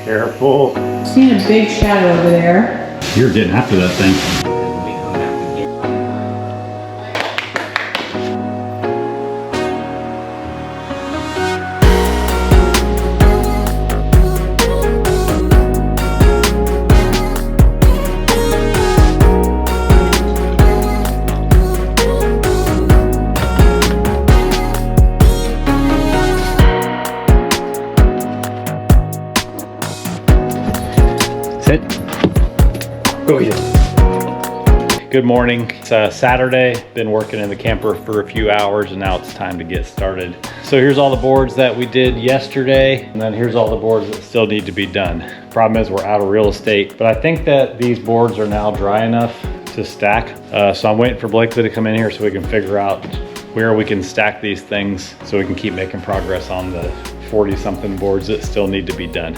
Careful. Seeing a big shadow over there. You're getting after that thing. Sit. Go get it. Good morning. It's Saturday. Been working in the camper for a few hours and now it's time to get started. So here's all the boards that we did yesterday, and then here's all the boards that still need to be done. Problem is we're out of real estate, but I think that these boards are now dry enough to stack. So I'm waiting for Blakley to come in here so we can figure out where we can stack these things so we can keep making progress on the 40 something boards that still need to be done.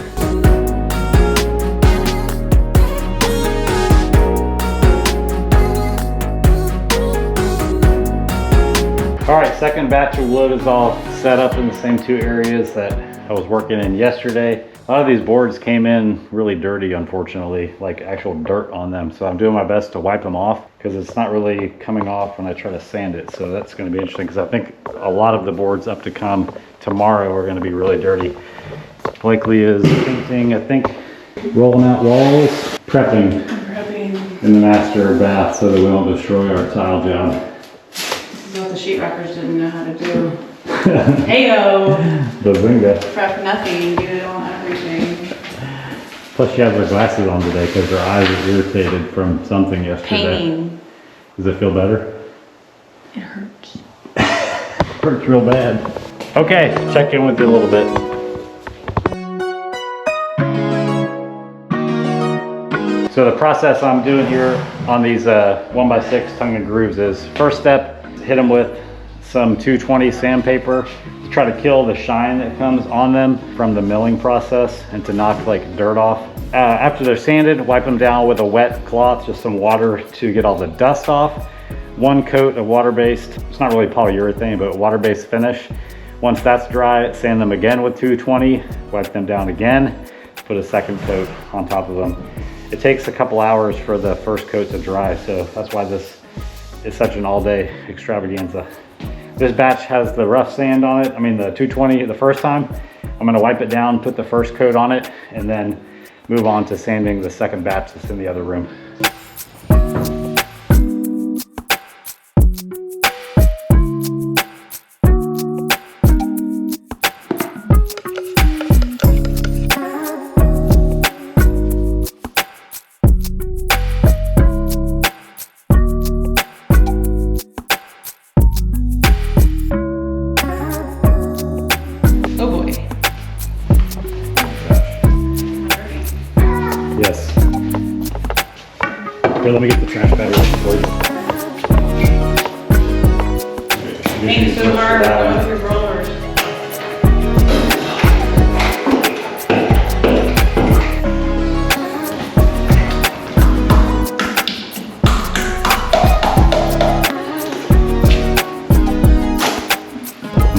All right, second batch of wood is all set up in the same two areas that I was working in yesterday. A lot of these boards came in really dirty, unfortunately, like actual dirt on them. So I'm doing my best to wipe them off because it's not really coming off when I try to sand it. So that's gonna be interesting because I think a lot of the boards up to come tomorrow are gonna be really dirty. Blakley is painting, I think, rolling out walls, prepping in the master bath so that we don't destroy our tile job. What the sheetrockers didn't know how to do. Heyo! Bazinga. Prep nothing, get it on everything. Plus she has her glasses on today because her eyes are irritated from something yesterday. Pain. Does it feel better? It hurts. Hurts real bad. Okay, check in with you a little bit. So the process I'm doing here on these 1x6 tongue and grooves is, first step, hit them with some 220 sandpaper to try to kill the shine that comes on them from the milling process and to knock like dirt off. After they're sanded, wipe them down with a wet cloth, just some water to get all the dust off. One coat of water-based, it's not really polyurethane, but water-based finish. Once that's dry, sand them again with 220, wipe them down again, put a second coat on top of them. It takes a couple hours for the first coat to dry, so that's why this is such an all-day extravaganza. This batch has the rough sand on it, I mean the 220 the first time. I'm gonna wipe it down, put the first coat on it, and then move on to sanding the second batch that's in the other room. Yes. Here, let me get the trash bag ready for you. Thanks so hard with your rollers.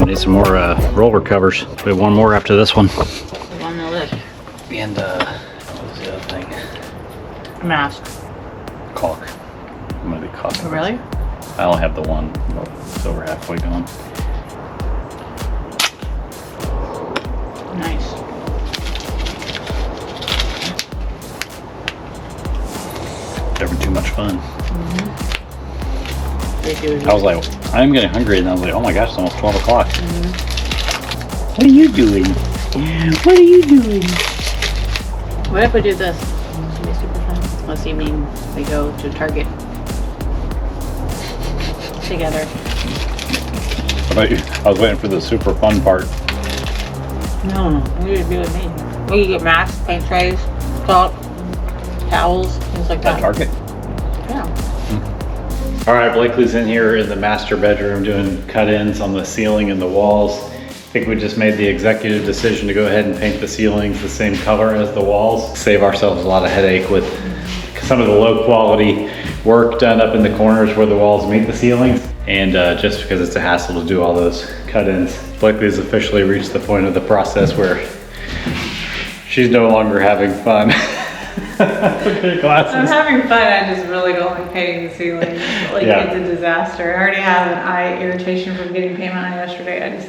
I need some more roller covers. We have one more after this one. On the list. And what was the other thing? Mask. Caulk. I'm gonna be caulking. Oh, really? I only have the one. It's over halfway gone. Nice. Never too much fun. Mm-hmm. I was like, I'm getting hungry, and I was like, oh my gosh, it's almost 12 o'clock. Mm-hmm. What are you doing? What are you doing? What if we do this? It'll be super fun. This evening we go to Target together. What about you? I was waiting for the super fun part. No, you should be with me. We can get masks, paint trays, salt, towels, things like that. At Target? Yeah. All right, Blakley's in here in the master bedroom doing cut-ins on the ceiling and the walls. I think we just made the executive decision to go ahead and paint the ceilings the same color as the walls. Save ourselves a lot of headache with some of the low quality work done up in the corners where the walls meet the ceilings. And just because it's a hassle to do all those cut-ins. Blakley has officially reached the point of the process where She's no longer having fun. Okay, glasses. I'm having fun, I just really don't like painting the ceiling. Like, Yeah. it's a disaster. I already have an eye irritation from getting paint on it yesterday.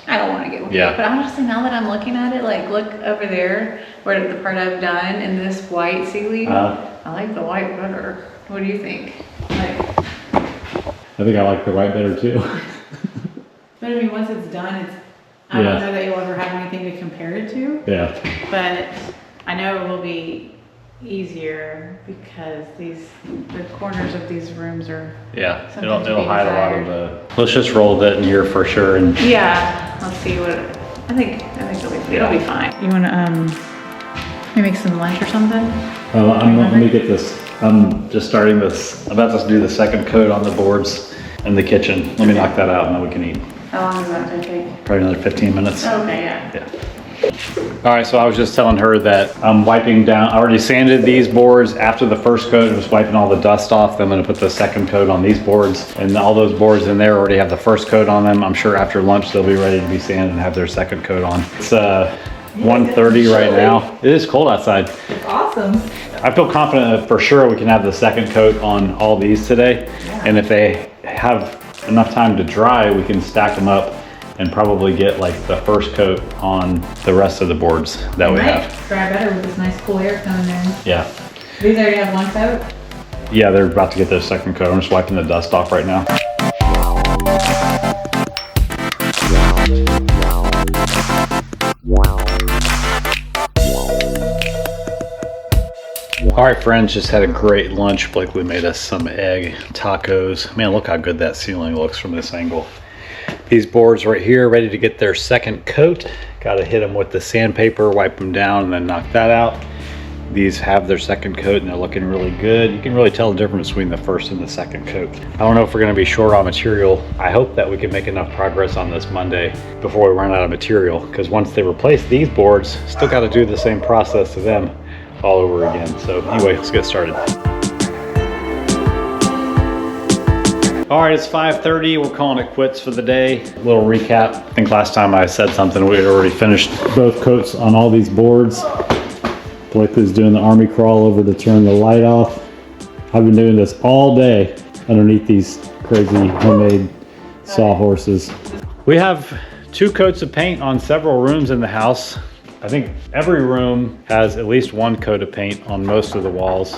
I don't want to get one. Yeah. But honestly, now that I'm looking at it, like, look over there, where the part I've done in this white ceiling, I like the white better. What do you think? Like, I think I like the white better too. but I mean, once it's done, I don't know that you'll ever have anything to compare it to. Yeah. But I know it will be easier because the corners of these rooms are. Yeah, Something it'll to be hide a lot of desired. let's just roll that in here for sure. And Yeah, let's see what, I think it'll be fine. You wanna, maybe make some lunch or something? let me get this. I'm just starting this. I'm about to do the second coat on the boards in the kitchen. Let me knock that out and then we can eat. How long is that gonna take? Probably another 15 minutes. Okay, yeah. Yeah. All right, so I was just telling her that I'm wiping down, I already sanded these boards after the first coat, just wiping all the dust off. I'm gonna put the second coat on these boards, and all those boards in there already have the first coat on them. I'm sure after lunch they'll be ready to be sanded and have their second coat on. It's 1:30 right now. It is cold outside. It's awesome. I feel confident that for sure we can have the second coat on all these today. And if they have enough time to dry, we can stack them up and probably get like the first coat on the rest of the boards that we have. Dry better with this nice cool air coming in. Yeah. These already have one coat? Yeah, they're about to get their second coat. I'm just wiping the dust off right now. All right, friends, just had a great lunch. Blakley made us some egg tacos. Man, look how good that ceiling looks from this angle. These boards right here, ready to get their second coat. Got to hit them with the sandpaper, wipe them down, and then knock that out. These have their second coat and they're looking really good. You can really tell the difference between the first and the second coat. I don't know if we're gonna be short on material. I hope that we can make enough progress on this Monday before we run out of material, because once they replace these boards, still got to do the same process to them all over again. So anyway, let's get started. All right, it's 5:30. We're calling it quits for the day. A little recap. I think last time I said something, we had already finished both coats on all these boards. Blakley's doing the army crawl over to turn the light off. I've been doing this all day underneath these crazy homemade sawhorses. We have 2 coats of paint on several rooms in the house. I think every room has at least 1 coat of paint on most of the walls.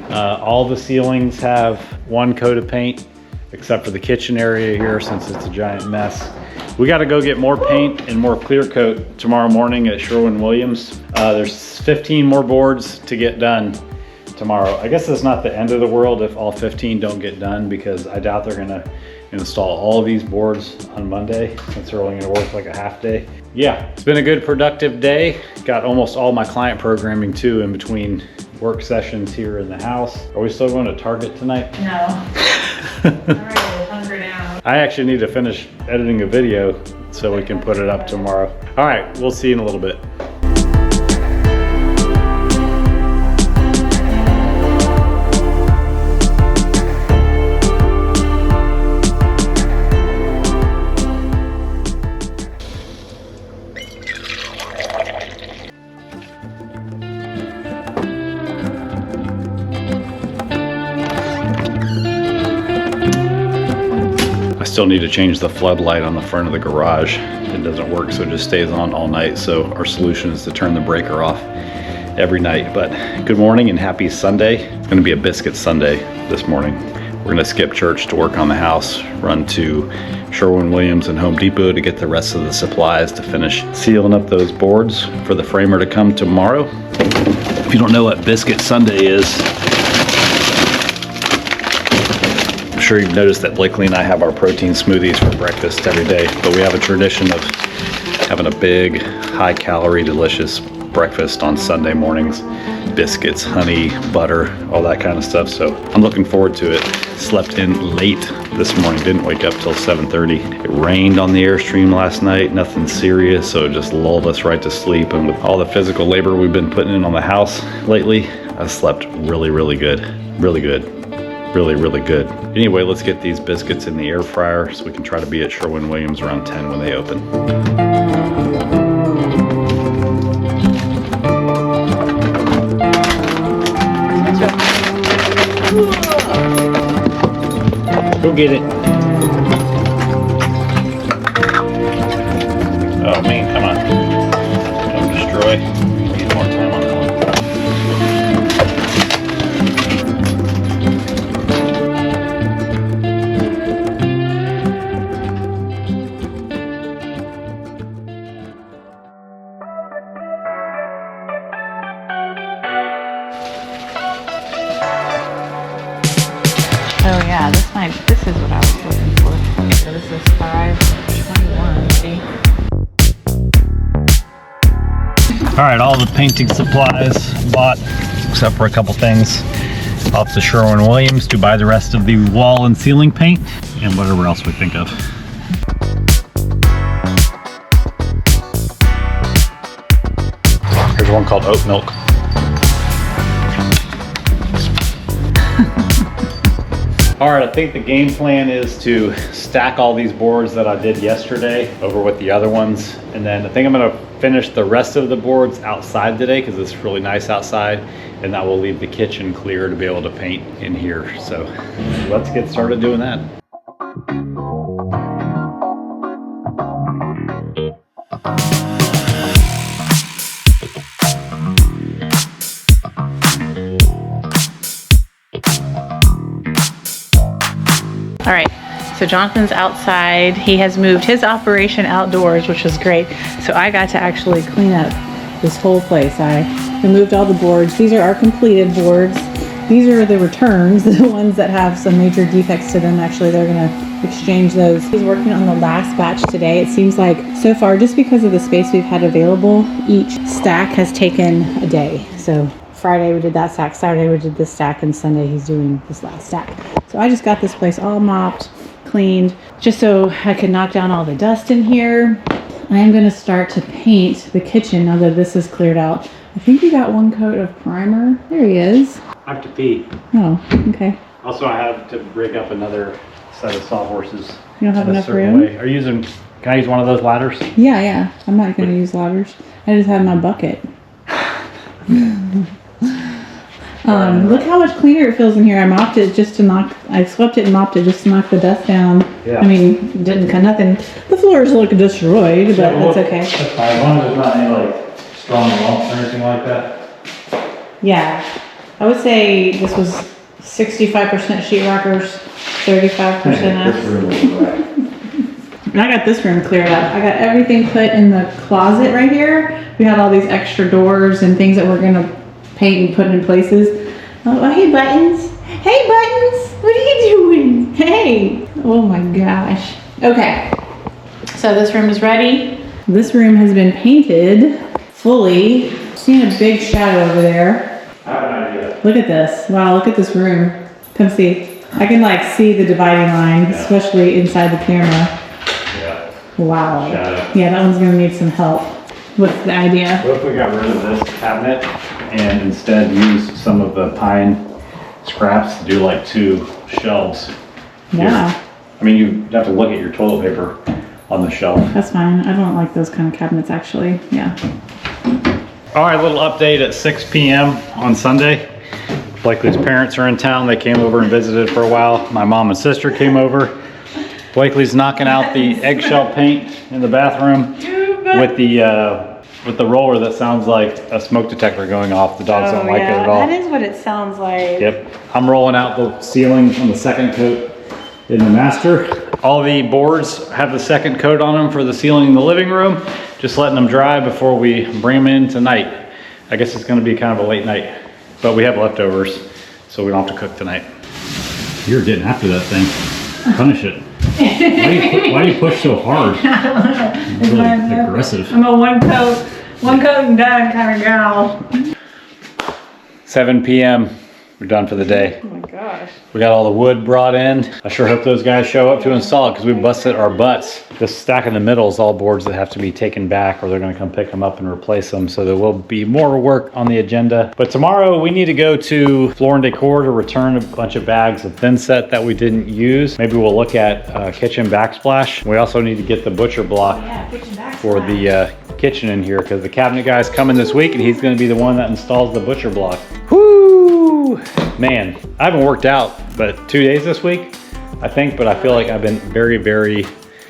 All the ceilings have 1 coat of paint, except for the kitchen area here since it's a giant mess. We got to go get more paint and more clear coat tomorrow morning at Sherwin-Williams. There's 15 more boards to get done tomorrow. I guess it's not the end of the world if all 15 don't get done, because I doubt they're gonna install all of these boards on Monday since they're only gonna work like a half day. Yeah, it's been a good productive day. Got almost all my client programming too in between work sessions here in the house. Are we still going to Target tonight? No. I'm already hungry now. I actually need to finish editing a video so we can put it up tomorrow. All right, we'll see you in a little bit. Still need to change the floodlight on the front of the garage. It doesn't work, so it just stays on all night. So our solution is to turn the breaker off every night. But good morning and happy Sunday. It's gonna be a Biscuit Sunday this morning. We're gonna skip church to work on the house, run to Sherwin-Williams and Home Depot to get the rest of the supplies to finish sealing up those boards for the framer to come tomorrow. If you don't know what Biscuit Sunday is, I'm sure you've noticed that Blakley and I have our protein smoothies for breakfast every day, but we have a tradition of having a big, high-calorie, delicious breakfast on Sunday mornings. Biscuits, honey, butter, all that kind of stuff. So I'm looking forward to it. Slept in late this morning, didn't wake up till 7:30. It rained on the Airstream last night, nothing serious, so it just lulled us right to sleep. And with all the physical labor we've been putting in on the house lately, I slept really, really good. Really good. Really, really good. Anyway, let's get these biscuits in the air fryer so we can try to be at Sherwin-Williams around 10 when they open. Go get it. Oh man, come on. Don't destroy. Need more time on that one. Oh yeah, this is what I was looking for. So this is 521, see? All right, all the painting supplies bought, except for a couple things off the Sherwin-Williams to buy the rest of the wall and ceiling paint and whatever else we think of. Here's one called oat milk. All right, I think the game plan is to stack all these boards that I did yesterday over with the other ones. And then I think I'm gonna finish the rest of the boards outside today because it's really nice outside. And that will leave the kitchen clear to be able to paint in here. So let's get started doing that. All right, so Jonathan's outside. He has moved his operation outdoors, which was great. So I got to actually clean up this whole place. I removed all the boards. These are our completed boards. These are the returns, the ones that have some major defects to them. Actually, they're gonna exchange those. He's working on the last batch today. It seems like so far, just because of the space we've had available, each stack has taken a day. So Friday we did that stack, Saturday we did this stack, and Sunday he's doing this last stack. So I just got this place all mopped, cleaned, just so I could knock down all the dust in here. I am gonna start to paint the kitchen now that this is cleared out. I think we got one coat of primer. There he is. I have to pee. Oh, okay. Also, I have to rig up another set of sawhorses. You don't have in a enough certain room? way. Are you using, can I use one of those ladders? Yeah. I'm not gonna use ladders. I just have my bucket. Look how much cleaner it feels in here. I mopped it just to knock, I swept it and mopped it just to knock the dust down. Yeah. I mean, didn't cut nothing. The floors look destroyed, but that's okay. That's fine, as long as there's not any like strong lumps or anything like that. Yeah, I would say this was 65% sheetrockers, 35% This us. room will be right. And I got this room cleared up. I got everything put in the closet right here. We had all these extra doors and things that we're gonna paint and put in places. Oh, hey Buttons. Hey Buttons, what are you doing? Hey. Oh my gosh. Okay, so this room is ready. This room has been painted fully. Seeing a big shadow over there. I have an idea. Look at this. Wow, look at this room. Come see. I can like see the dividing line, Yeah. especially inside the camera. Yeah. Wow. Shadow. Yeah, that one's gonna need some help. What's the idea? What if we got rid of this cabinet and instead used some of the pine scraps to do like 2 shelves? Yeah, Here. I mean, you have to look at your toilet paper on the shelf. that's fine. I don't like those kind of cabinets actually. Yeah. All right, little update at 6 p.m. on Sunday. Blakely's parents are in town. They came over and visited for a while. My mom and sister came over. Blakely's knocking out the eggshell paint in the bathroom with the roller that sounds like a smoke detector going off. The dogs don't like it at all. That is what it sounds like. Yep. I'm rolling out the ceiling on the second coat in the master. All the boards have the second coat on them for the ceiling in the living room. Just letting them dry before we bring them in tonight. I guess it's gonna be kind of a late night, but we have leftovers, so we don't have to cook tonight. You're getting after that thing. Punish it. Why do you push so hard? I don't know. It's really aggressive. I'm a one coat and done kind of gal. 7 p.m. We're done for the day. Oh my gosh. We got all the wood brought in. I sure hope those guys show up to install it because we busted our butts. This stack in the middle is all boards that have to be taken back or they're gonna come pick them up and replace them. So there will be more work on the agenda. But tomorrow we need to go to Floor & Decor to return a bunch of bags of thin set that we didn't use. Maybe we'll look at kitchen backsplash. We also need to get the butcher block for the kitchen in here because the cabinet guy's coming this week and he's gonna be the one that installs the butcher block. Whoo! Man, I haven't worked out, but 2 days this week, I think, but I feel like I've been very.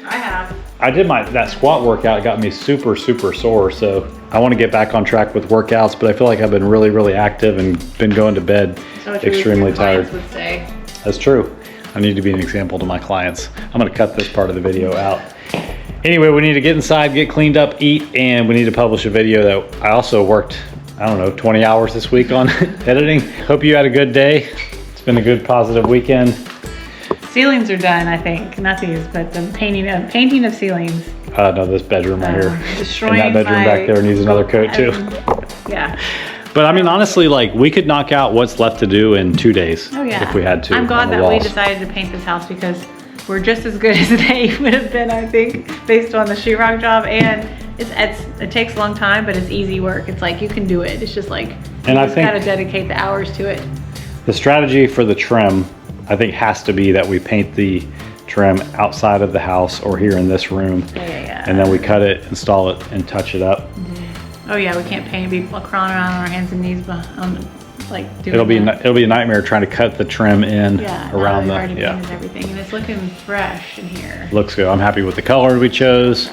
I have. I did that squat workout. It got me super sore. So I want to get back on track with workouts, but I feel like I've been really active and been going to bed extremely tired. Would say. That's true. I need to be an example to my clients. I'm gonna cut this part of the video out. Anyway, we need to get inside, get cleaned up, eat, and we need to publish a video that I also worked, I don't know, 20 hours this week on editing. Hope you had a good day. It's been a good positive weekend. Ceilings are done, I think. Not these, but the painting of ceilings. No, this bedroom right here. Destroying and that bedroom back there needs another coat too. Yeah. But I mean, honestly, like we could knock out what's left to do in 2 days. Oh yeah. If we had to. I'm glad that walls. we decided to paint this house because we're just as good as they would have been, I think, based on the sheetrock job. And it takes a long time, but it's easy work. It's like you can do it. It's just like you just gotta dedicate the hours to it. The strategy for the trim, I think, has to be that we paint the trim outside of the house or here in this room. Yeah. And then we cut it, install it, and touch it up. Oh yeah, we can't paint, be crawling around on our hands and knees like doing It'll be a nightmare trying to cut the trim in around the painted everything, and it's looking fresh in here. Looks good. I'm happy with the color we chose.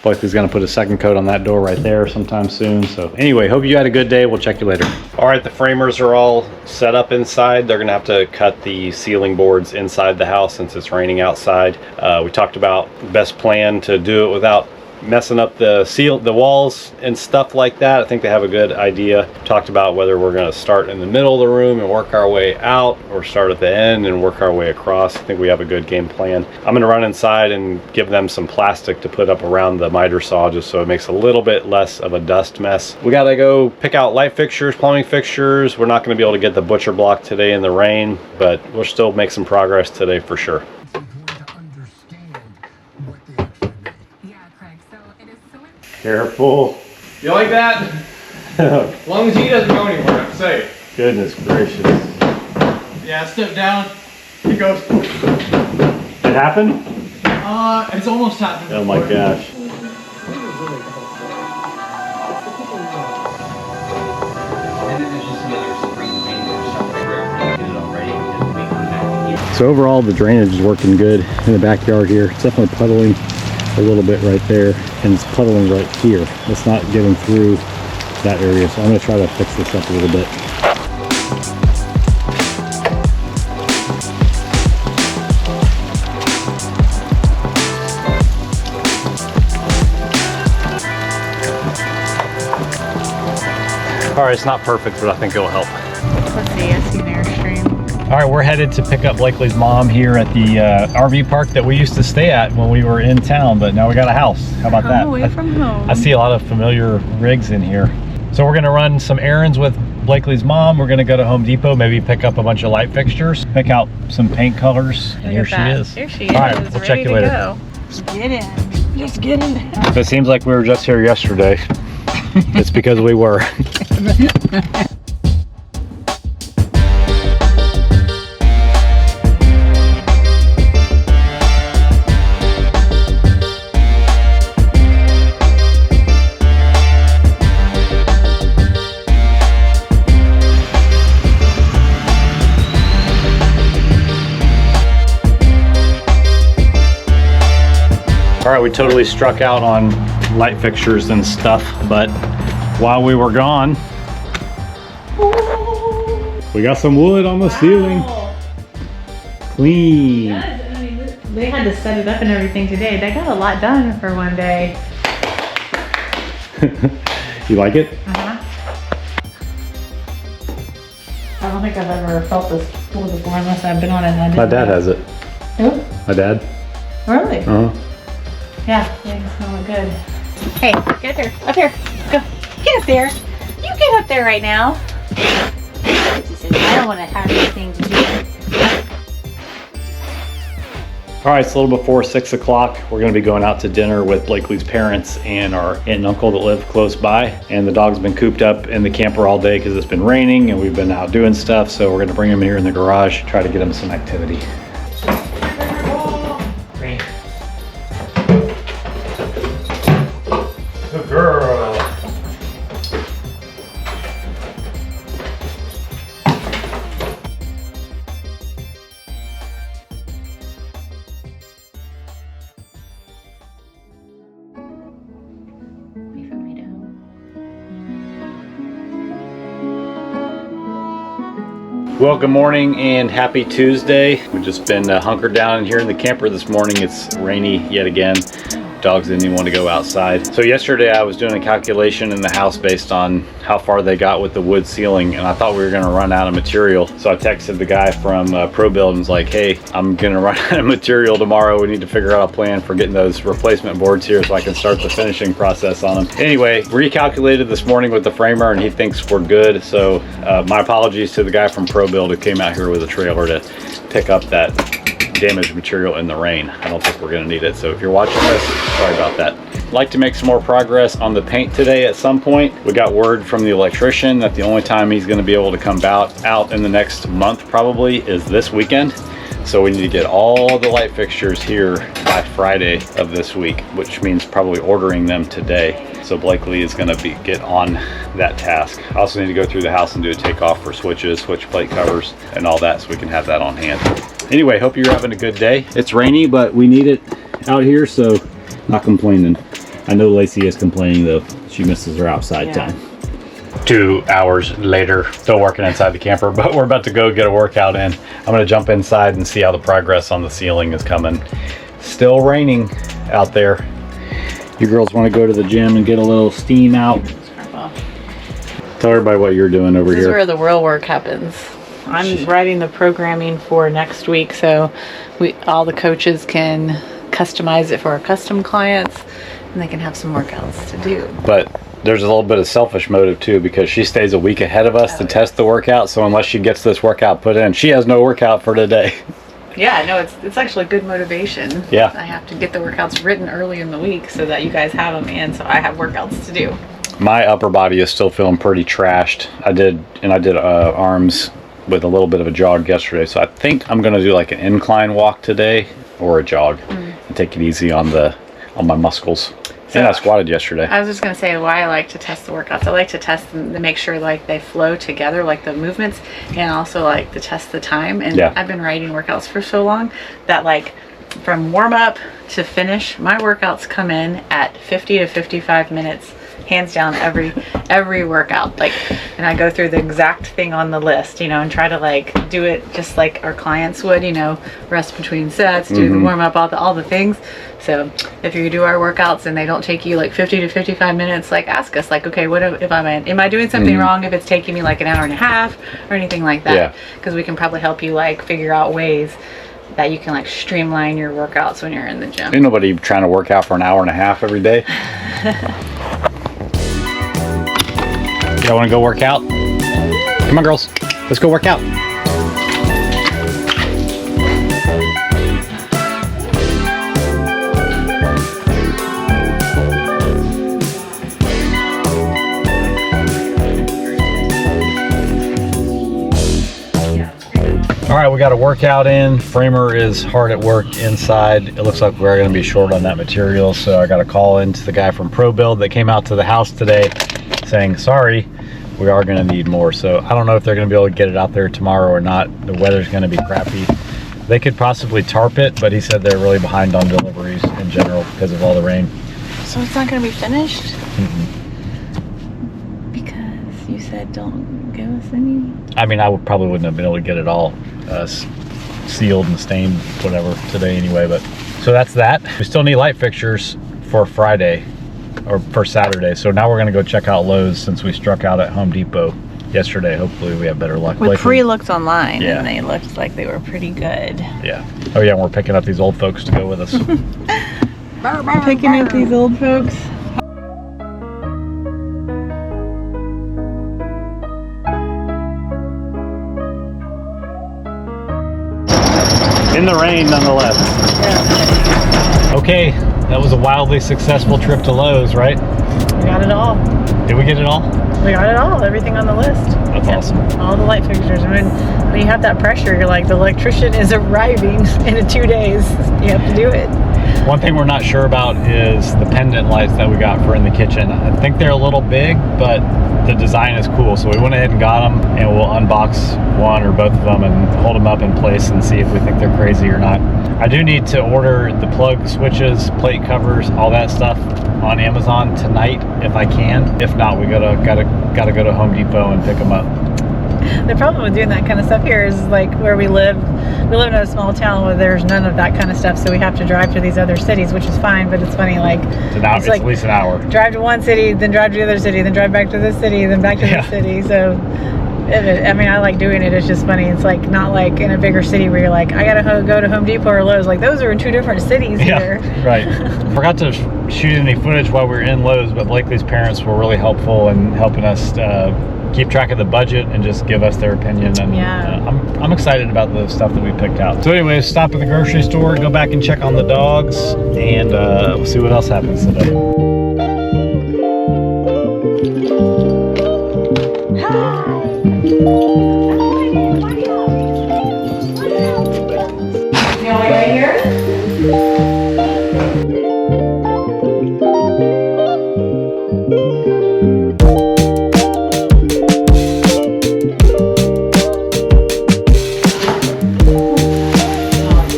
Blakley's gonna put a second coat on that door right there sometime soon. So anyway, hope you had a good day. We'll check you later. All right, the framers are all set up inside. They're gonna have to cut the ceiling boards inside the house since it's raining outside. We talked about the best plan to do it without messing up the walls and stuff like that. I think they have a good idea. Talked about whether we're going to start in the middle of the room and work our way out, or start at the end and work our way across. I think we have a good game plan. I'm going to run inside and give them some plastic to put up around the miter saw just so it makes a little bit less of a dust mess. We got to go pick out light fixtures, plumbing fixtures. We're not going to be able to get the butcher block today in the rain, but we'll still make some progress today for sure. Careful. You like that? As long as he doesn't go anywhere, I'm safe. Goodness gracious. Yeah, step down. He goes. It happened? It's almost happened. Oh my gosh. So overall, the drainage is working good in the backyard here. It's definitely puddling a little bit right there, and it's puddling right here. It's not getting through that area, so I'm going to try to fix this up a little bit. All right, it's not perfect, but I think it'll help. Let's see, I see an Airstream. All right, we're headed to pick up Blakley's mom here at the RV park that we used to stay at when we were in town, but now we got a house. How about that? Away from home. I see a lot of familiar rigs in here. So we're gonna run some errands with Blakley's mom. We're gonna go to Home Depot, maybe pick up a bunch of light fixtures, pick out some paint colors, and here she is. Here she is. All right, we'll check you later. Just get in. Just get in. If it seems like we were just here yesterday, it's because we were. All right, we totally struck out on light fixtures and stuff, but while we were gone, we got some wood on the ceiling. Clean. Yes, I mean, they had to set it up and everything today. They got a lot done for one day. You like it? I don't think I've ever felt this floor before unless I've been on it. My dad has it. Who? My dad. Really? Uh-huh. Yeah, they can smell it good. Hey, get up here. Up here. Go. Get up there. You get up there right now. I don't want to have anything to do. All right, it's a little before 6 o'clock. We're gonna be going out to dinner with Blakley's parents and our aunt and uncle that live close by. And the dog's been cooped up in the camper all day because it's been raining and we've been out doing stuff. So we're gonna bring him here in the garage, try to get him some activity. Good girl. Well, good morning and happy Tuesday. We've just been hunkered down in here in the camper this morning. It's rainy yet again. Dogs didn't even want to go outside. So yesterday I was doing a calculation in the house based on how far they got with the wood ceiling, and I thought we were going to run out of material. So I texted the guy from ProBuild and was like, hey, I'm going to run out of material tomorrow. We need to figure out a plan for getting those replacement boards here so I can start the finishing process on them. Anyway, recalculated this morning with the framer and he thinks we're good. So my apologies to the guy from ProBuild who came out here with a trailer to pick up that damaged material in the rain. I don't think we're gonna need it. So if you're watching this, sorry about that. I'd like to make some more progress on the paint today at some point. We got word from the electrician that the only time he's gonna be able to come out in the next month probably is this weekend. So we need to get all the light fixtures here by Friday of this week, which means probably ordering them today. So Blakley is gonna get on that task. I also need to go through the house and do a takeoff for switches, switch plate covers, and all that so we can have that on hand. Anyway, hope you're having a good day. It's rainy, but we need it out here, so not complaining. I know Lacey is complaining though. She misses her outside time. 2 hours later, still working inside the camper, but we're about to go get a workout in. I'm gonna jump inside and see how the progress on the ceiling is coming. Still raining out there. You girls wanna go to the gym and get a little steam out? Tell everybody what you're doing over here. This is where the real work happens. I'm writing the programming for next week, so all the coaches can customize it for our custom clients, and they can have some workouts to do. But there's a little bit of selfish motive too, because she stays a week ahead of us to test the workout. So unless she gets this workout put in, she has no workout for today. Yeah, no, it's actually good motivation. Yeah. I have to get the workouts written early in the week so that you guys have them, and so I have workouts to do. My upper body is still feeling pretty trashed. I did arms with a little bit of a jog yesterday, so I think I'm gonna do like an incline walk today or a jog and take it easy on my muscles. And I squatted yesterday. I was just gonna say why I like to test the workouts. I like to test them to make sure like they flow together, like the movements, and also like to test the time. And I've been writing workouts for so long that like from warm up to finish, my workouts come in at 50 to 55 minutes. Hands down, every workout, like, and I go through the exact thing on the list, and try to like do it just like our clients would, rest between sets, do the warm up, all the things. So if you do our workouts and they don't take you like 50 to 55 minutes, like ask us, like, okay, what if am I doing something wrong if it's taking me like an hour and a half or anything like that? Because we can probably help you like figure out ways that you can like streamline your workouts when you're in the gym. Ain't nobody trying to work out for an hour and a half every day. Y'all want to go work out? Come on, girls. Let's go work out. All right, we got a workout in. Framer is hard at work inside. It looks like we're going to be short on that material, so I got a call into the guy from ProBuild that came out to the house today saying, sorry, we are going to need more. So I don't know if they're going to be able to get it out there tomorrow or not. The weather's going to be crappy. They could possibly tarp it, but he said they're really behind on deliveries in general because of all the rain. So it's not going to be finished? Because you said don't give us any. I mean, I probably wouldn't have been able to get it all sealed and stained, whatever, today anyway. But so that's that. We still need light fixtures for Friday or for Saturday. So now we're gonna go check out Lowe's since we struck out at Home Depot yesterday. Hopefully we have better luck. We pre-looked online and they looked like they were pretty good. Yeah. Oh yeah, and we're picking up these old folks to go with us. Picking up these old folks. In the rain, nonetheless. Yeah. Okay, that was a wildly successful trip to Lowe's, right? We got it all. Did we get it all? We got it all. Everything on the list. That's awesome. All the light fixtures. When you have that pressure, you're like, the electrician is arriving in 2 days. You have to do it. One thing we're not sure about is the pendant lights that we got for in the kitchen. I think they're a little big, but the design is cool. So we went ahead and got them, and we'll unbox one or both of them and hold them up in place and see if we think they're crazy or not. I do need to order the plug switches, plate covers, all that stuff on Amazon tonight if I can. If not, we gotta go to Home Depot and pick them up. The problem with doing that kind of stuff here is like where we live in a small town where there's none of that kind of stuff, so we have to drive to these other cities, which is fine, but it's funny, like It's like at least an hour. drive to one city, then drive to the other city, then drive back to this city, then back to this city. So I mean, I like doing it. It's just funny. It's like not like in a bigger city where you're like, I gotta go to Home Depot or Lowe's. Like those are in 2 different cities here. Right. Forgot to shoot any footage while we were in Lowe's, but Blakley's parents were really helpful in helping us keep track of the budget and just give us their opinion. And I'm excited about the stuff that we picked out. So anyways, stop at the grocery store, go back and check on the dogs, and we'll see what else happens today. Right here?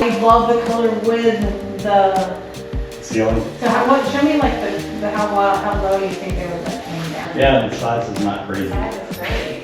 I love the color with the Ceiling? so show me like how low you think they would let me down. Yeah, the size is not crazy. That is great.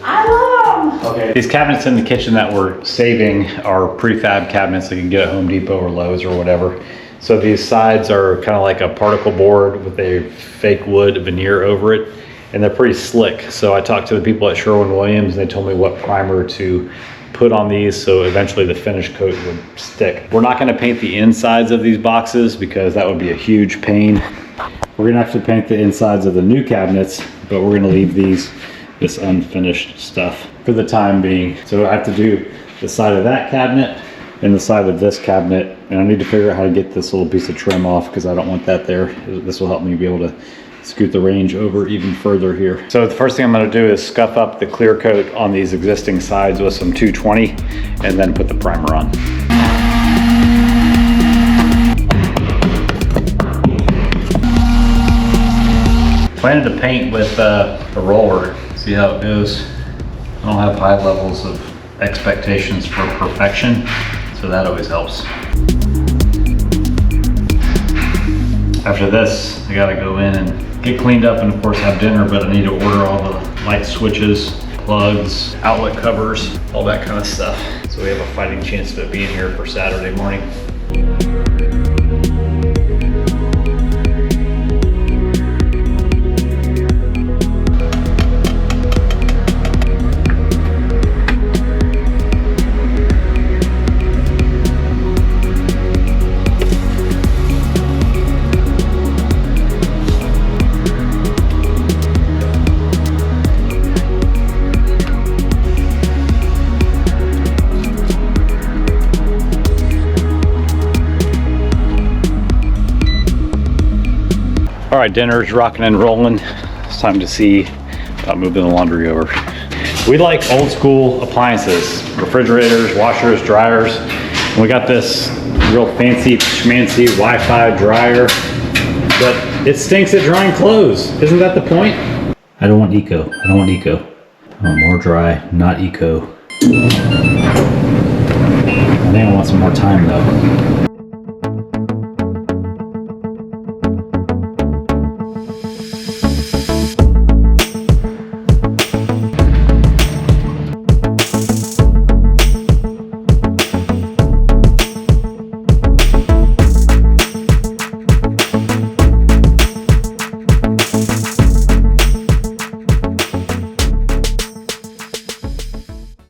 I love them. Okay. These cabinets in the kitchen that we're saving are prefab cabinets that you can get at Home Depot or Lowe's or whatever. So these sides are kind of like a particle board with a fake wood veneer over it, and they're pretty slick. So I talked to the people at Sherwin-Williams, and they told me what primer to put on these so eventually the finish coat would stick. We're not going to paint the insides of these boxes because that would be a huge pain. We're going to actually paint the insides of the new cabinets, but we're going to leave this unfinished stuff for the time being. So I have to do the side of that cabinet and the side of this cabinet, and I need to figure out how to get this little piece of trim off because I don't want that there. This will help me be able to scoot the range over even further here. So the first thing I'm going to do is scuff up the clear coat on these existing sides with some 220 and then put the primer on. Planning to paint with a roller, see how it goes. I don't have high levels of expectations for perfection, so that always helps. After this, I gotta go in and get cleaned up and of course have dinner, but I need to order all the light switches, plugs, outlet covers, all that kind of stuff. So we have a fighting chance of it being here for Saturday morning. All right, dinner's rocking and rolling. It's time to see about moving the laundry over. We like old school appliances, refrigerators, washers, dryers. And we got this real fancy schmancy Wi-Fi dryer, but it stinks at drying clothes. Isn't that the point? I don't want eco. I don't want eco. I want more dry, not eco. I think I want some more time though.